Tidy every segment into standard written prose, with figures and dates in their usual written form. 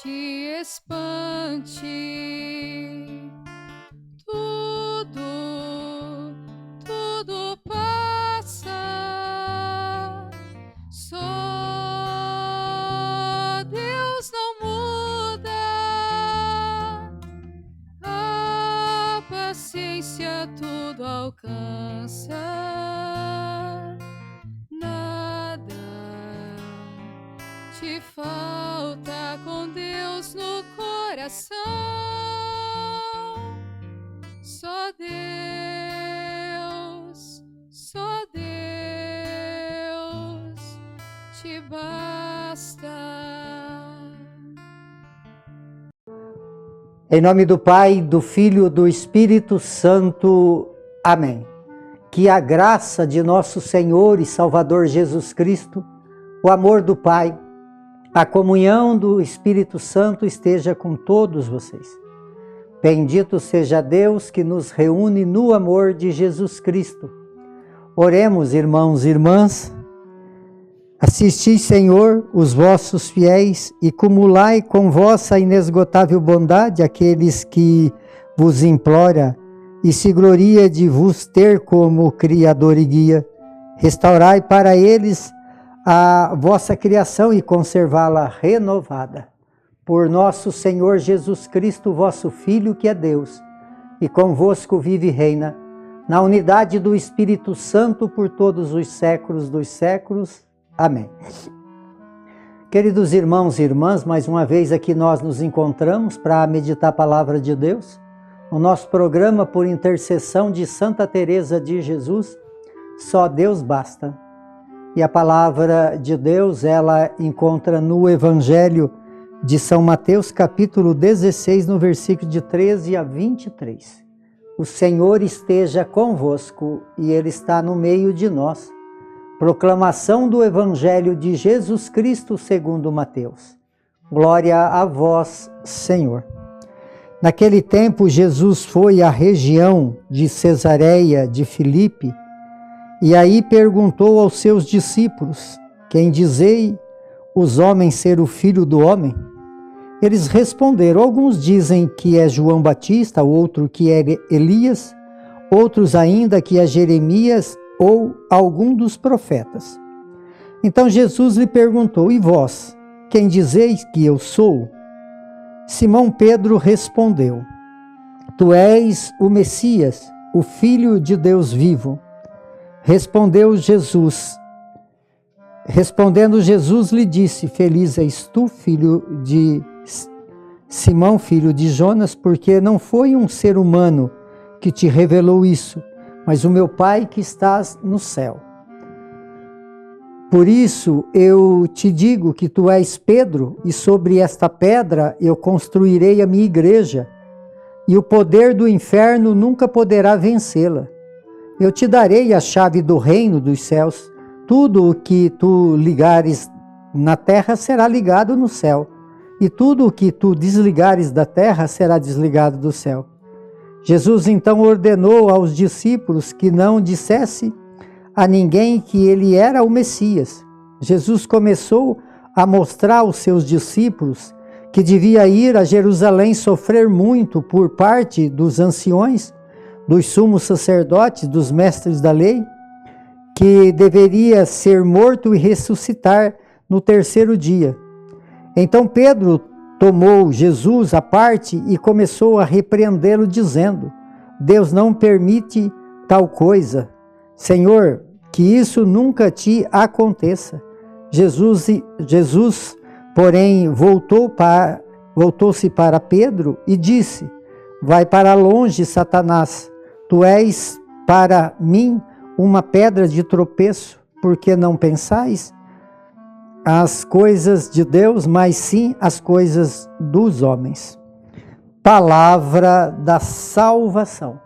te espante. Tudo passa. Só Deus não muda. A paciência tudo alcança. Nada te falta com Deus no coração. Só Deus te basta. Em nome do Pai, do Filho e do Espírito Santo. Amém. Que a graça de nosso Senhor e Salvador Jesus Cristo, o amor do Pai, a comunhão do Espírito Santo esteja com todos vocês. Bendito seja Deus que nos reúne no amor de Jesus Cristo. Oremos, irmãos e irmãs. Assisti, Senhor, os vossos fiéis e cumulai com vossa inesgotável bondade aqueles que vos implora e se gloria de vos ter como Criador e Guia. Restaurai para eles a vossa criação e conservá-la renovada. Por nosso Senhor Jesus Cristo, vosso Filho, que é Deus, e convosco vive e reina, na unidade do Espírito Santo, por todos os séculos dos séculos. Amém. Queridos irmãos e irmãs, mais uma vez aqui nós nos encontramos para meditar a Palavra de Deus. O nosso programa, por intercessão de Santa Teresa de Jesus, Só Deus Basta. E a Palavra de Deus, ela encontra no Evangelho de São Mateus, capítulo 16, no versículo de 13 a 23. O Senhor esteja convosco e Ele está no meio de nós. Proclamação do Evangelho de Jesus Cristo segundo Mateus. Glória a vós, Senhor. Naquele tempo, Jesus foi à região de Cesareia de Filipe e aí perguntou aos seus discípulos: quem dizei os homens ser o Filho do Homem? Eles responderam: alguns dizem que é João Batista, outro que é Elias, outros ainda que é Jeremias ou algum dos profetas. Então Jesus lhe perguntou: e vós, quem dizeis que eu sou? Simão Pedro respondeu: tu és o Messias, o Filho de Deus vivo. Respondendo Jesus lhe disse: feliz és tu, filho de Simão, filho de Jonas, porque não foi um ser humano que te revelou isso, mas o meu Pai que estás no céu. Por isso eu te digo que tu és Pedro, e sobre esta pedra eu construirei a minha igreja, e o poder do inferno nunca poderá vencê-la. Eu te darei a chave do reino dos céus. Tudo o que tu ligares na terra será ligado no céu, e tudo o que tu desligares da terra será desligado do céu. Jesus então ordenou aos discípulos que não dissesse a ninguém que ele era o Messias. Jesus começou a mostrar aos seus discípulos que devia ir a Jerusalém sofrer muito por parte dos anciões, dos sumos sacerdotes, dos mestres da lei, que deveria ser morto e ressuscitar no terceiro dia. Então Pedro tomou Jesus à parte e começou a repreendê-lo, dizendo: Deus não permite tal coisa. Senhor, que isso nunca te aconteça. Jesus, porém, voltou-se para Pedro e disse: vai para longe, Satanás. Tu és para mim uma pedra de tropeço, porque não pensais as coisas de Deus, mas sim as coisas dos homens. Palavra da salvação.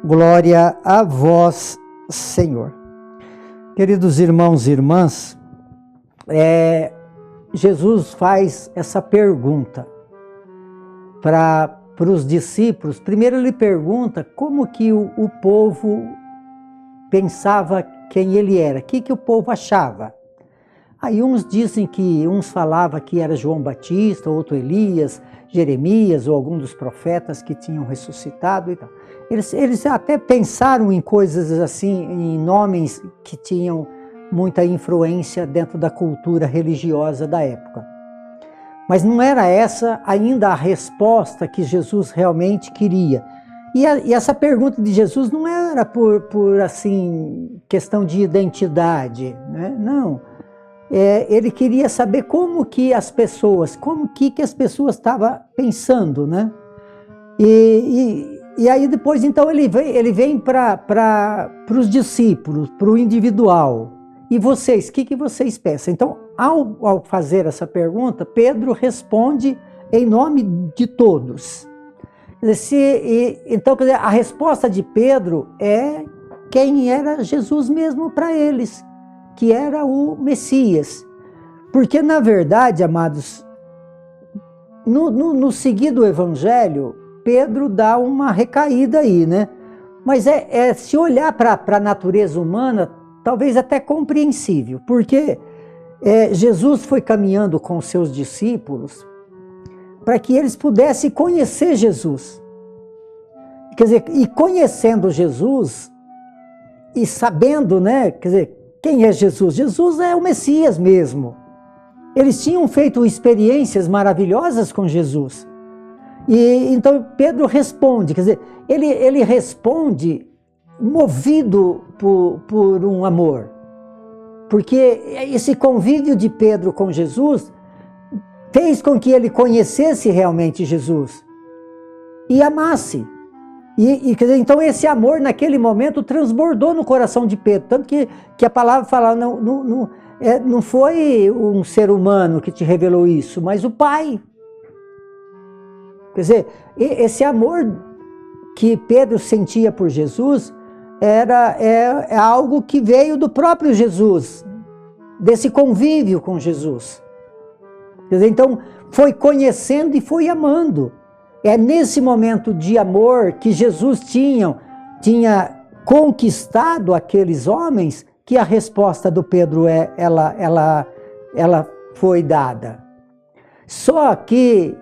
Glória a vós, Senhor. Queridos irmãos e irmãs, Jesus faz essa pergunta para os discípulos. Primeiro ele pergunta como que o povo pensava quem ele era, o que o povo achava. Aí uns falavam que era João Batista, outro Elias, Jeremias ou algum dos profetas que tinham ressuscitado e tal. Eles até pensaram em coisas assim, em nomes que tinham muita influência dentro da cultura religiosa da época. Mas não era essa ainda a resposta que Jesus realmente queria. E essa pergunta de Jesus não era por assim, questão de identidade, né? Não. Ele queria saber como que as pessoas estavam pensando, né? E aí depois, então, ele vem para os discípulos, para o individual. E vocês, o que vocês pensam? Então, ao fazer essa pergunta, Pedro responde em nome de todos. Então, quer dizer, a resposta de Pedro é quem era Jesus mesmo para eles, que era o Messias. Porque, na verdade, amados, no seguir do Evangelho, Pedro dá uma recaída aí, né? Mas se olhar para a natureza humana, talvez até compreensível, porque Jesus foi caminhando com os seus discípulos para que eles pudessem conhecer Jesus. Quer dizer, e conhecendo Jesus e sabendo, né, quer dizer, quem é Jesus? Jesus é o Messias mesmo. Eles tinham feito experiências maravilhosas com Jesus. E então Pedro responde, quer dizer, ele responde movido por um amor. Porque esse convívio de Pedro com Jesus fez com que ele conhecesse realmente Jesus e amasse. Quer dizer, então esse amor naquele momento transbordou no coração de Pedro, tanto que a palavra fala, não foi um ser humano que te revelou isso, mas o Pai. Quer dizer, esse amor que Pedro sentia por Jesus é algo que veio do próprio Jesus, desse convívio com Jesus. Quer dizer, então foi conhecendo e foi amando. É nesse momento de amor que Jesus tinha conquistado aqueles homens que a resposta do Pedro ela foi dada. Só que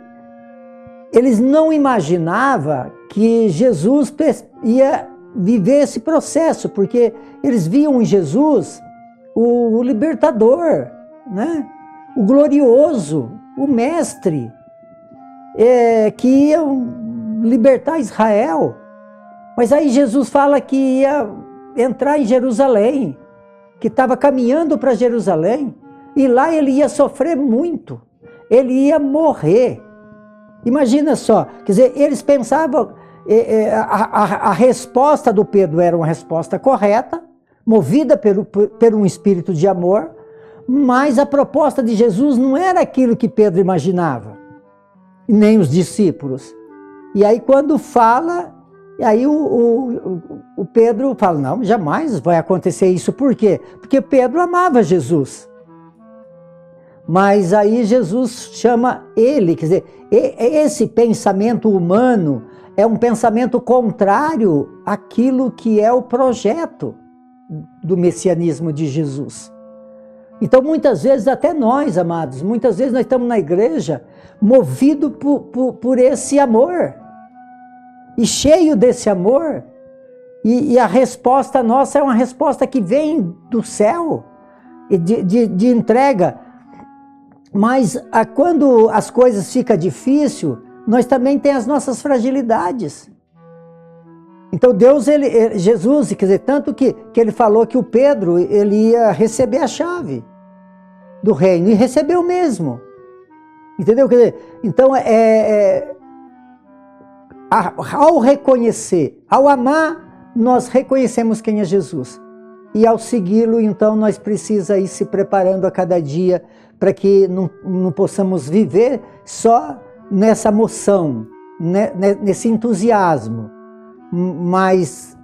eles não imaginavam que Jesus ia viver esse processo, porque eles viam em Jesus o libertador, né? O glorioso, o mestre, que ia libertar Israel. Mas aí Jesus fala que ia entrar em Jerusalém, que estava caminhando para Jerusalém, e lá ele ia sofrer muito, ele ia morrer. Imagina só, quer dizer, eles pensavam, a resposta do Pedro era uma resposta correta, movida por um espírito de amor, mas a proposta de Jesus não era aquilo que Pedro imaginava, nem os discípulos. E aí quando fala, aí o Pedro fala, não, jamais vai acontecer isso. Por quê? Porque Pedro amava Jesus. Mas aí Jesus chama ele, quer dizer, esse pensamento humano é um pensamento contrário àquilo que é o projeto do messianismo de Jesus. Então, muitas vezes, até nós, amados, muitas vezes nós estamos na igreja movidos por esse amor, e cheio desse amor, e a resposta nossa é uma resposta que vem do céu, de entrega. Mas quando as coisas ficam difíceis, nós também temos as nossas fragilidades. Então Jesus, quer dizer, tanto que ele falou que o Pedro ele ia receber a chave do reino, e recebeu mesmo. Entendeu? Quer dizer, então ao reconhecer, ao amar, nós reconhecemos quem é Jesus. E ao segui-lo, então, nós precisamos ir se preparando a cada dia para que não possamos viver só nessa moção, nesse entusiasmo, mas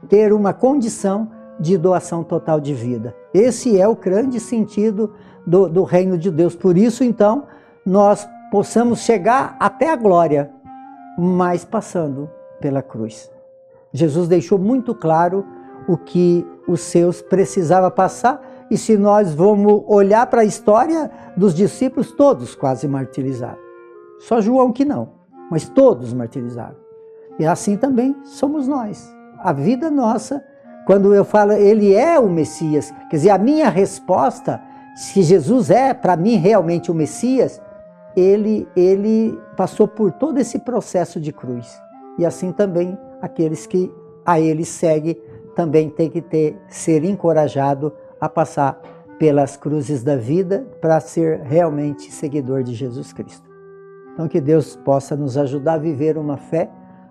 ter uma condição de doação total de vida. Esse é o grande sentido do reino de Deus. Por isso, então, nós possamos chegar até a glória, mas passando pela cruz. Jesus deixou muito claro o que os seus precisavam passar, E se nós vamos olhar para a história dos discípulos, todos quase martirizaram. Só João que não, mas todos martirizaram. E assim também somos nós. A vida nossa, quando eu falo ele é o Messias, quer dizer, a minha resposta, se Jesus é para mim realmente o Messias, ele passou por todo esse processo de cruz. E assim também aqueles que a ele seguem também tem que ser encorajado a passar pelas cruzes da vida para ser realmente seguidor de Jesus Cristo. Então que Deus possa nos ajudar a viver uma fé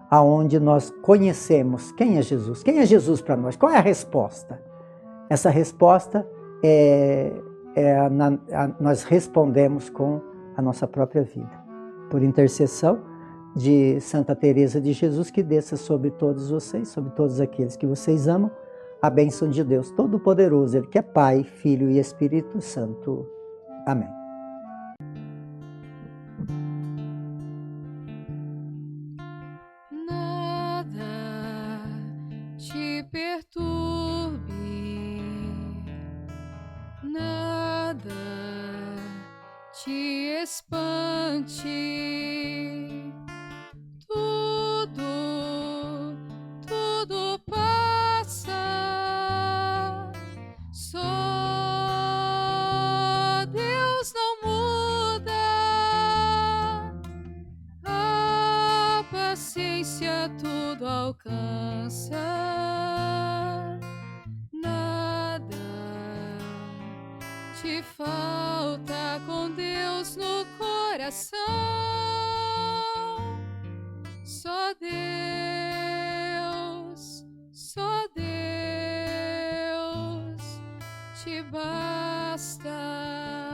aonde nós conhecemos quem é Jesus. Quem é Jesus para nós? Qual é a resposta? Essa resposta nós respondemos com a nossa própria vida. Por intercessão de Santa Teresa de Jesus, que desça sobre todos vocês, sobre todos aqueles que vocês amam, a bênção de Deus Todo-Poderoso, Ele que é Pai, Filho e Espírito Santo. Amém. Nada te perturbe, nada te espante, tudo passa, só Deus não muda, a paciência tudo alcança, nada te falta com Deus no coração, só Deus te basta.